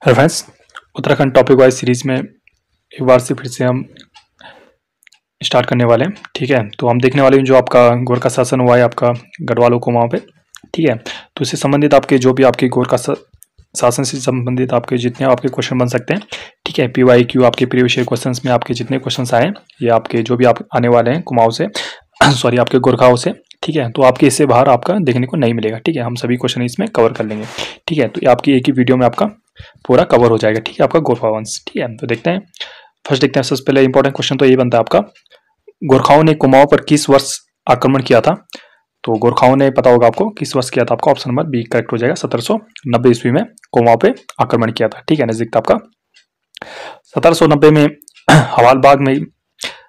Hello friends, Uttarakhand topic wise series में एक बार से फिर से हम स्टार्ट करने वाले हैं। ठीक है, तो हम देखने वाले हैं जो आपका गोरखा शासन हुआ है आपका गढ़वाल कुमाऊं पे। ठीक है, तो इससे संबंधित आपके जो भी आपके गोरखा शासन से संबंधित आपके जितने आपके क्वेश्चन बन सकते हैं। ठीक है, PYQ आपके प्रीवियस ईयर क्वेश्चंस में आपके जितने क्वेश्चंस आए ये आपके जो भी आप आने वाले हैं कुमाऊं से सॉरी आपके गोरखाओं से। ठीक है, तो आपके इससे बाहर आपका देखने को नहीं मिलेगा। ठीक है, हम सभी क्वेश्चन इसमें कवर कर लेंगे। ठीक है, तो ये आपकी एक ही वीडियो में आपका पूरा कवर हो जाएगा। ठीक है, आपका गोरखा वंश। ठीक है, तो देखते हैं। फर्स्ट देखते हैं, सबसे पहले इंपॉर्टेंट क्वेश्चन तो ये बनता है आपका, गोरखाओं ने कुमाऊं पर किस वर्ष आक्रमण किया था? तो गोरखाओं ने पता होगा आपको किस वर्ष किया था। आपका ऑप्शन नंबर बी करेक्ट हो जाएगा। 1790 ईस्वी में कुमाऊं पे आक्रमण किया था। ठीक है, नजदीक था आपका। 1790 में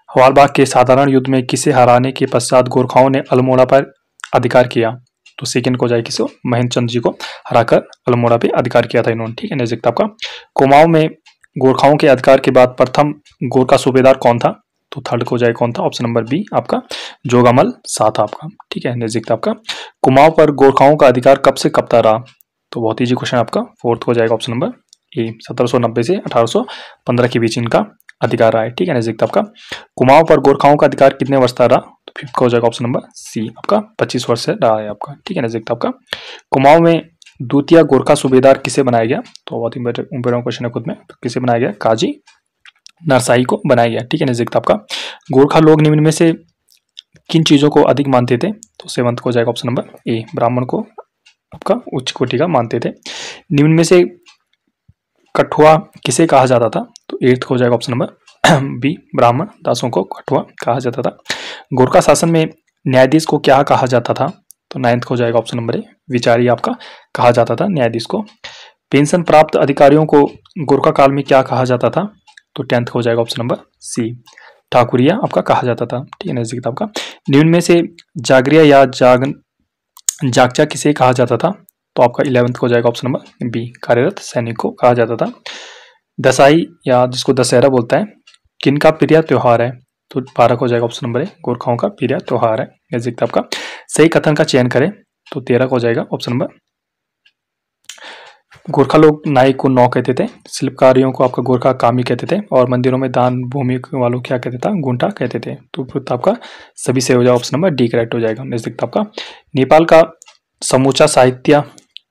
हवालबाग के साधारण युद्ध में किसे हराने के पश्चात गोरखाओं ने अल्मोड़ा पर अधिकार किया? तो सेकंड को जाए किसको, महेंद्र चंद्र जी को हराकर अल्मोड़ा पे अधिकार किया था इन्होंने। ठीक है, नजदीक था आपका। कुमाऊं में गोरखाओं के अधिकार के बाद प्रथम गोरखा सूबेदार कौन था? तो थर्ड को जाए कौन था, ऑप्शन नंबर बी आपका जोगामल शाह था आपका। ठीक है, नजदीक था आपका। कुमाऊं पर गोरखाओं का अधिकार कब से कब तक रहा? तो बहुत ईजी क्वेश्चन आपका, फोर्थ को जाएगा ऑप्शन नंबर ए। 1790 से 1815 के बीच इनका अधिकार रहा है। ठीक है, नजदीक था आपका। कुमाऊं पर गोरखाओं का अधिकार कितने वर्ष तक रहा? तो फिफ्थ का हो जाएगा ऑप्शन नंबर सी आपका 25 वर्ष से रहा है आपका। ठीक है, नजदीक था आपका। कुमाऊं में द्वितीय गोरखा सूबेदार किसे बनाया गया? तो बहुत इंपॉर्टेंट क्वेश्चन है खुद में। तो किसे बनाया गया? काजी नरसाई को बनाया गया। ठीक है, नजदीक था आपका। गोरखा लोग निम्न में से किन चीजों को अधिक मानते थे? तो सेवंथ को जाएगा ऑप्शन नंबर ए, ब्राह्मण को आपका उच्च कोटि का मानते थे। निम्न में से कठुआ किसे कहा जाता था? तो एट्थ को जाएगा ऑप्शन नंबर बी, ब्राह्मण दासों को कठुआ कहा जाता था। गोरखा शासन में न्यायाधीश को क्या कहा जाता था? तो नाइन्थ को जाएगा ऑप्शन नंबर ए, विचारी आपका कहा जाता था न्यायाधीश को। पेंशन प्राप्त अधिकारियों को गोरखा काल में क्या कहा जाता था? तो टेंथ को जाएगा ऑप्शन नंबर सी, ठाकुरिया आपका कहा जाता था। ठीक है, नजदीक था आपका। निम्न में से जागरिया या जागचा किसे कहा जाता था? तो आपका 11th को जाएगा ऑप्शन नंबर बी, कार्यरत सैनिक को कहा जाता था। दसाई या जिसको दशहरा बोलता है किनका प्रिय त्योहार है? तो 12 को जाएगा ऑप्शन नंबर ए, गोरखाओं का प्रिय त्योहार है। नजदीक था आपका। सही कथन का चयन करें। तो 13 को जाएगा ऑप्शन नंबर, गोरखा लोग नाई को नौ कहते थे, शिल्पकारियों को आपका गोरखा कामी कहते थे, और मंदिरों में दान भूमि वालों क्या कहते था? गुंटा कहते थे। तो फिर आपका सभी से हो जाएगा ऑप्शन नंबर डी करेक्ट हो जाएगा। नजदीक था आपका। नेपाल का समूचा साहित्य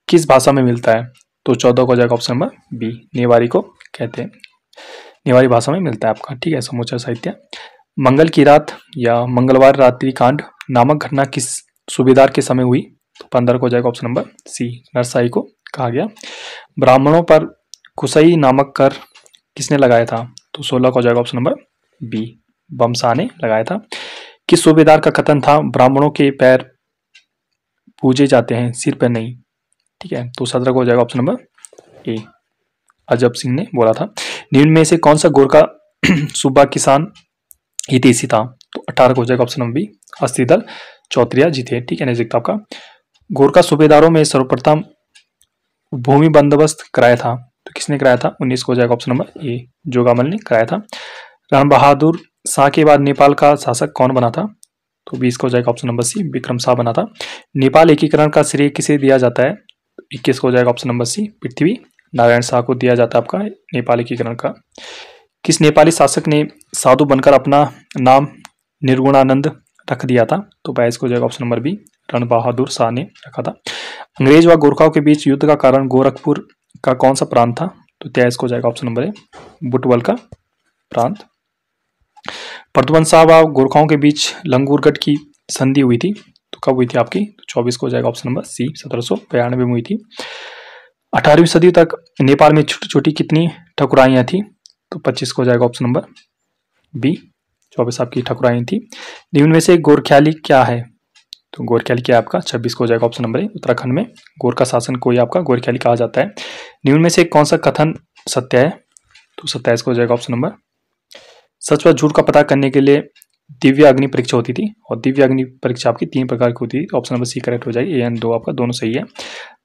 किस भाषा में मिलता है? तो 14 को जाएगा ऑप्शन नंबर बी, नेवारी को कहते हैं, नेवारी भाषा में मिलता है आपका। ठीक है, समूचा साहित्य। मंगल की रात या मंगलवार रात्रि कांड नामक घटना किस सूबेदार के समय हुई? तो 15 को जाएगा ऑप्शन नंबर सी, नरसाई को कहा गया। ब्राह्मणों पर कुसई नामक कर किसने लगाया था? तो 16 को जाएगा ऑप्शन नंबर बी, बमसा ने लगाया था। किस सूबेदार का कथन था ब्राह्मणों के पैर पूजे जाते हैं सिर पर नहीं? ठीक है, तो 17 को हो जाएगा option number A, Ajab Singh ने बोला था। निम्न में से कौन सा गोरखा सूबा किसान हितैषी था? तो 18 को हो जाएगा ऑप्शन नंबर बी, अस्थिदल चौधरी जी थे। ठीक है, नजदीक था आपका। गोरखा सूबेदारों में सर्वप्रथम भूमि बंदोबस्त कराया था तो किसने कराया था? 19 को हो जाएगा ऑप्शन नंबर ए, जोगामल ने कराया था। राम बहादुर शाह के बाद नेपाल का शासक कौन बना था? तो 20 को हो जाएगा option number C, Vikram Shah बना था। नेपाल एकीकरण का श्रेय किसे दिया जाता है? 21 को हो जाएगा ऑप्शन नंबर सी, पृथ्वी नारायण शाह को दिया जाता है आपका नेपाल एकीकरण का। किस नेपाली शासक ने साधु बनकर अपना नाम निर्गुणानंद रख दिया था? तो 22 को हो जाएगा ऑप्शन नंबर बी, रण बहादुर शाह ने रखा था। अंग्रेज व गोरखाओं के बीच युद्ध का कारण गोरखपुर का कौन सा प्रांत था? तो 23 को हो जाएगा ऑप्शन नंबर ए, बुटवल का प्रांत। प्रतुवन शाह व गोरखाओं के बीच लंगूरगढ़ की संधि हुई थी तो कब हुई थी आपकी? तो 24 को हो जाएगा ऑप्शन नंबर सी, 1792 में हुई थी। 18वीं सदी तक नेपाल में छोटी छोटी कितनी ठकुराइयां थी? तो 25 को हो जाएगा ऑप्शन नंबर बी, 24 आपकी ठकुराइयां थी। निम्न में से गोरख्याली क्या है? तो गोरख्याली क्या है आपका? 26 को हो जाएगा ऑप्शन नंबर ए, उत्तराखंड में गोरखा शासन को ही आपका गोरख्याली कहा जाता है। निम्न में से कौन सा कथन सत्य है? तो 27 को हो जाएगा ऑप्शन नंबर, सच व झूठ का पता करने के लिए दिव्य अग्नि परीक्षा होती थी, और दिव्य अग्नि परीक्षा आपकी 3 प्रकार की होती थी। ऑप्शन नंबर सी करेक्ट हो जाएगी, ए एंड 2 आपका दोनों सही है।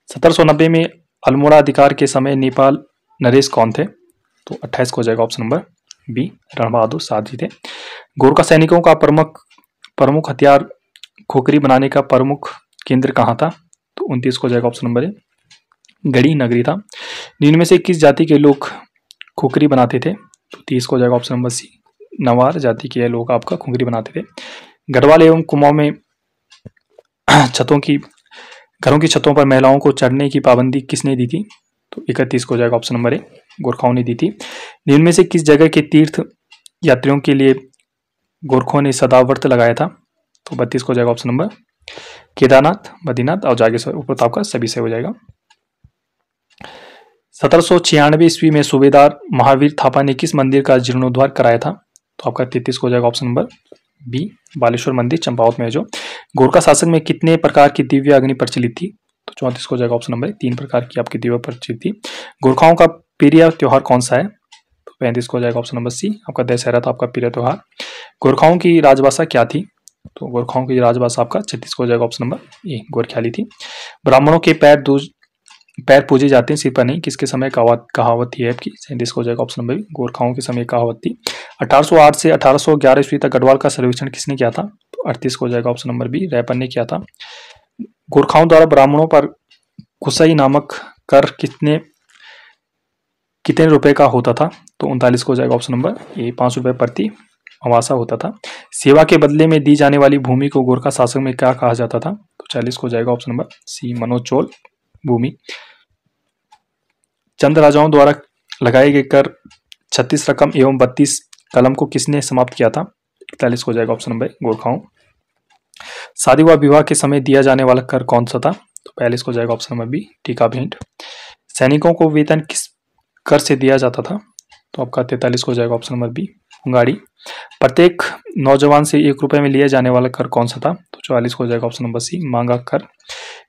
1790 में अल्मोड़ा अधिकार के समय नेपाल नरेश कौन थे? तो 28 को हो जाएगा ऑप्शन नंबर बी, रण बहादुर शाह जी थे। गोरखा सैनिकों का प्रमुख हथियार खोखरी बनाने का प्रमुख केंद्र कहाँ था? तो 29 को हो जाएगा ऑप्शन नंबर ए, गढ़ी नगरी था। निम्न में से किस जाति के लोग खुखरी बनाते थे? तो 30 को हो जाएगा ऑप्शन नंबर सी, नवार जाति के लोग आपका खुखरी बनाते थे। गढ़वाल एवं कुमाऊं में घरों की छतों पर महिलाओं को चढ़ने की पाबंदी किसने दी थी? तो 31 को हो जाएगा ऑप्शन नंबर ए, गोरखाओं ने दी थी। निम्न में से किस जगह के तीर्थ यात्रियों के लिए गोरखों ने सदाव्रत लगाया था? तो 32 को हो जाएगा ऑप्शन नंबर केदारनाथ, बद्रीनाथ और जागेश्वर। ऊपर आपका सभी से हो जाएगा। 1796 ईस्वी में सूबेदार महावीर थापा ने किस मंदिर का जीर्णोद्धार कराया था? तो आपका 33 को हो जाएगा ऑप्शन नंबर बी, बालेश्वर मंदिर चंपावत में है जो। गोरखा शासक में कितने प्रकार की दिव्य अग्नि प्रचलित थी? तो 34 को हो जाएगा ऑप्शन नंबर 3 प्रकार की आपकी दिव्य प्रचलित थी। गोरखाओं का प्रिय त्योहार कौन सा है? तो 35 को हो जाएगा ऑप्शन नंबर सी, आपका दशहरा था आपका प्रिय त्योहार। गोरखाओं की राजभाषा क्या थी? तो गोरखाओं की राजभाषा आपका 36 को हो जाएगा ऑप्शन नंबर ए, गोरख्याली थी। ब्राह्मणों के पैर पूजे जाते हैं, सिर पर नहीं, किसके समय कहावत थी आपकी? 37 को हो जाएगा ऑप्शन नंबर बी, गोरखाओं के समय कहावत थी। 1808 से 1811 ईस्वी तक गढ़वाल का सर्वेक्षण किसने किया था? तो 38 को हो जाएगा ऑप्शन नंबर बी, रैपर ने किया था। गोरखाओं द्वारा ब्राह्मणों पर कुसई नामक कर कितने रुपए का होता था? तो 39 को हो जाएगा ऑप्शन नंबर ए, 5 रुपए प्रति अमासा होता था। सेवा के बदले में दी जाने वाली भूमि को गोरखा शासक में क्या कहा जाता था? तो 40 को हो जाएगा ऑप्शन नंबर सी, मनोचोल भूमि। चंद राजाओं द्वारा लगाए गए कर 36 रकम एवं 32 कलम को किसने समाप्त किया था? 41 को हो जाएगा ऑप्शन नंबर गोरखाओं। शादी व विवाह के समय दिया जाने वाला कर कौन सा था? तो 42 को हो जाएगा ऑप्शन नंबर बी, टीका भेंट। सैनिकों को वेतन किस कर से दिया जाता था? तो आपका 43 को हो जाएगा ऑप्शन नंबर बी, उंगाड़ी। प्रत्येक नौजवान से 1 रुपए में लिया जाने वाला कर कौन सा था? तो 44 को हो जाएगा ऑप्शन नंबर सी, मांगा कर।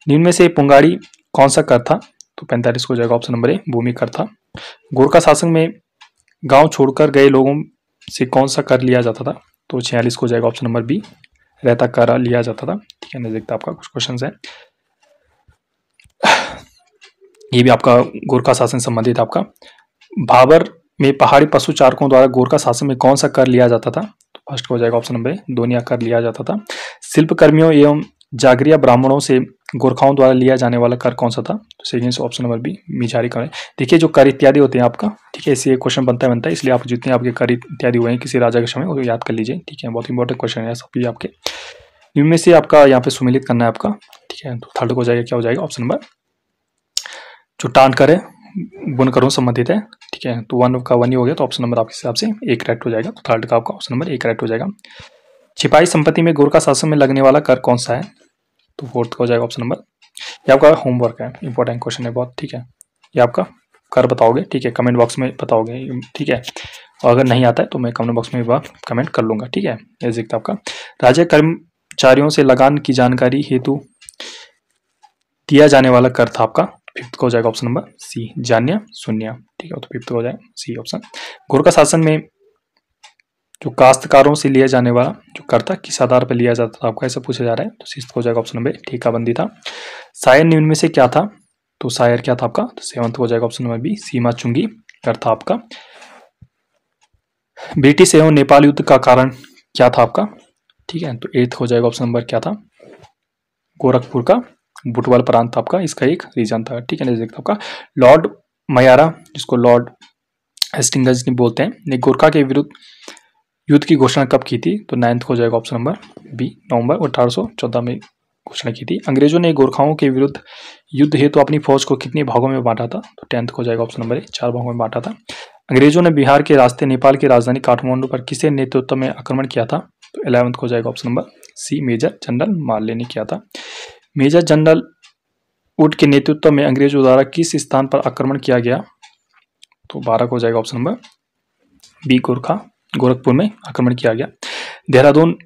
निम्न में से पुंगाड़ी कौन सा कर था? तो 45 को हो जाएगा ऑप्शन नंबर ए, भूमि कर था। गोरखा शासन में गांव छोड़कर गए लोगों से कौन सा कर लिया जाता था? तो 46 को हो जाएगा ऑप्शन नंबर बी, रहता कर लिया जाता था। ठीक है, नजदीक आपका कुछ क्वेश्चन है, ये भी आपका गोरखा शासन संबंधित आपका। भाबर में पहाड़ी पशु चारकों द्वारा गोरखा शासन में कौन सा कर लिया जाता था? तो फर्स्ट को हो जाएगा ऑप्शन नंबर ए, दोनिया कर लिया जाता था। शिल्प कर्मियों एवं जागरिया ब्राह्मणों से गोरखाओं द्वारा लिया जाने वाला कर कौन सा था? तो सेकेंड ऑप्शन नंबर बी, मिजारी कर। देखिए जो कर इत्यादि होते हैं आपका, ठीक है, इससे क्वेश्चन बनता है, इसलिए आप जितने आपके कर इत्यादि हुए हैं किसी राजा के समय वो याद कर लीजिए। ठीक है, बहुत इंपॉर्टेंट क्वेश्चन है सभी आपके। इनमें से आपका यहाँ पे सुमिलित करना है आपका। ठीक है, तो थर्ड को हो जाएगा, क्या हो जाएगा ऑप्शन नंबर जो टांट कर है बुनकरों संबंधित है। ठीक है, तो 1 का 1 ही हो गया, तो ऑप्शन नंबर आपके हिसाब से एक करेक्ट हो जाएगा। तो थर्ड का आपका ऑप्शन नंबर एक करेक्ट हो जाएगा। छिपाई संपत्ति में गोरखा शासन में लगने वाला कर कौन सा है? तो फोर्थ का हो जाएगा ऑप्शन नंबर, ये आपका होमवर्क है, इंपॉर्टेंट क्वेश्चन है बहुत। ठीक है, ये आपका कर बताओगे, ठीक है, कमेंट बॉक्स में बताओगे। ठीक है, और अगर नहीं आता है तो मैं कमेंट बॉक्स में कमेंट कर लूंगा। ठीक है, ये देखता आपका राज्य कर्मचारियों से लगान की जानकारी हेतु दिया जाने वाला कर था आपका। फिफ्थ का हो जाएगा ऑप्शन नंबर सी, जान्य शून्य। ठीक है, तो फिफ्थ का हो जाएगा सी ऑप्शन। गोरखा शासन में जो काश्तकारों से लिया जाने वाला जो कर था किस आधार पर लिया जाता था आपका, ऐसा पूछा जा रहा है। तो सिक्स्थ हो जाएगा ऑप्शन नंबर ठेकाबंदी था। शायर निम्न में से क्या था? तो शायर क्या था आपका? तो सेवंथ हो जाएगा ऑप्शन नंबर बी, सीमा चुंगी कर था आपका। ब्रिटिश एवं नेपाल युद्ध का कारण क्या था आपका? ठीक है, तो एट्थ हो जाएगा ऑप्शन नंबर क्या था? गोरखपुर का बुटवल प्रांत आपका इसका एक रीजन था। ठीक है, देखते आपका लॉर्ड मयारा, जिसको लॉर्ड हेस्टिंग्स नहीं बोलते हैं, ने गोरखा के विरुद्ध युद्ध की घोषणा कब की थी? तो 9th हो जाएगा ऑप्शन नंबर बी, नवंबर 1814 में घोषणा की थी। अंग्रेजों ने गोरखाओं के विरुद्ध युद्ध हेतु अपनी फौज को कितने भागों में बांटा था? तो 10th हो जाएगा ऑप्शन नंबर 4 भागों में बांटा था। अंग्रेजों ने बिहार के रास्ते नेपाल की राजधानी काठमांडू पर किसके नेतृत्व में आक्रमण किया था? तो 11th हो जाएगा option number C, major general Marley ने किया था। मेजर जनरल वुड के नेतृत्व में अंग्रेजों द्वारा किस स्थान पर आक्रमण किया गया? तो 12 को हो जाएगा ऑप्शन नंबर बी, गोरखपुर में आक्रमण किया गया। देहरादून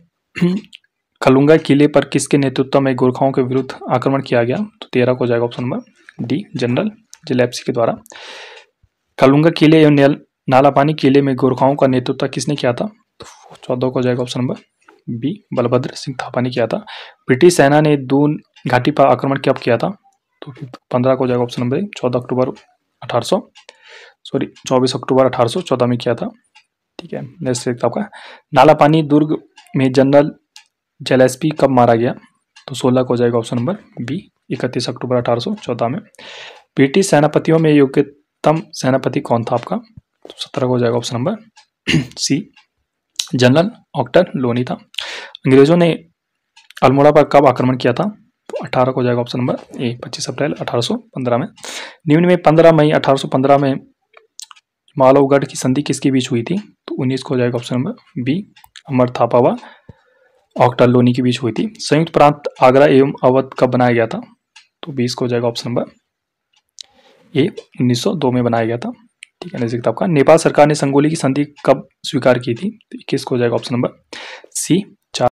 खलुंगा किले पर किसके नेतृत्व में गोरखाओं के विरुद्ध आक्रमण किया गया? तो 13 को हो जाएगा ऑप्शन नंबर डी, जनरल जिलेप्सी के द्वारा। खलुंगा किले एवं नालापानी किले में गोरखाओं का नेतृत्व किसने किया था? तो 14 को हो जाएगा option number B, Balbhadra Singh Thapa ने किया था। ब्रिटिश सेना ने दून घाटी पर आक्रमण कब किया था? तो 15 को हो जाएगा ऑप्शन नंबर 24 अक्टूबर 1814 में किया था। ठीक है, नेक्स्ट आपका नालापानी दुर्ग में जनरल जेलेस्पी कब मारा गया? तो 16 को हो जाएगा ऑप्शन नंबर बी, 31 अक्टूबर 1814 में। ब्रिटिश सेनापतियों में योग्यतम सेनापति कौन था आपका? 17 हो जाएगा option number C, general Ochterlony था। अंग्रेजों ने अल्मोड़ा पर कब आक्रमण किया था? तो 18 को जाएगा ऑप्शन नंबर ए, 25 अप्रैल 1815 में। निम्न में 15 मई 1815 में मालवगढ़ की संधि किसके बीच हुई थी? तो 19 को जाएगा ऑप्शन नंबर बी, अमर थापा व ऑक्टरलोनी के बीच हुई थी। संयुक्त प्रांत आगरा एवं अवध कब बनाया गया था? तो 20 को जाएगा ऑप्शन नंबर ए, 1902 में बनाया गया था। ठीक है, नजदीक आपका। नेपाल सरकार ने संगोली की संधि कब स्वीकार की थी? तो 21 को जाएगा ऑप्शन नंबर सी,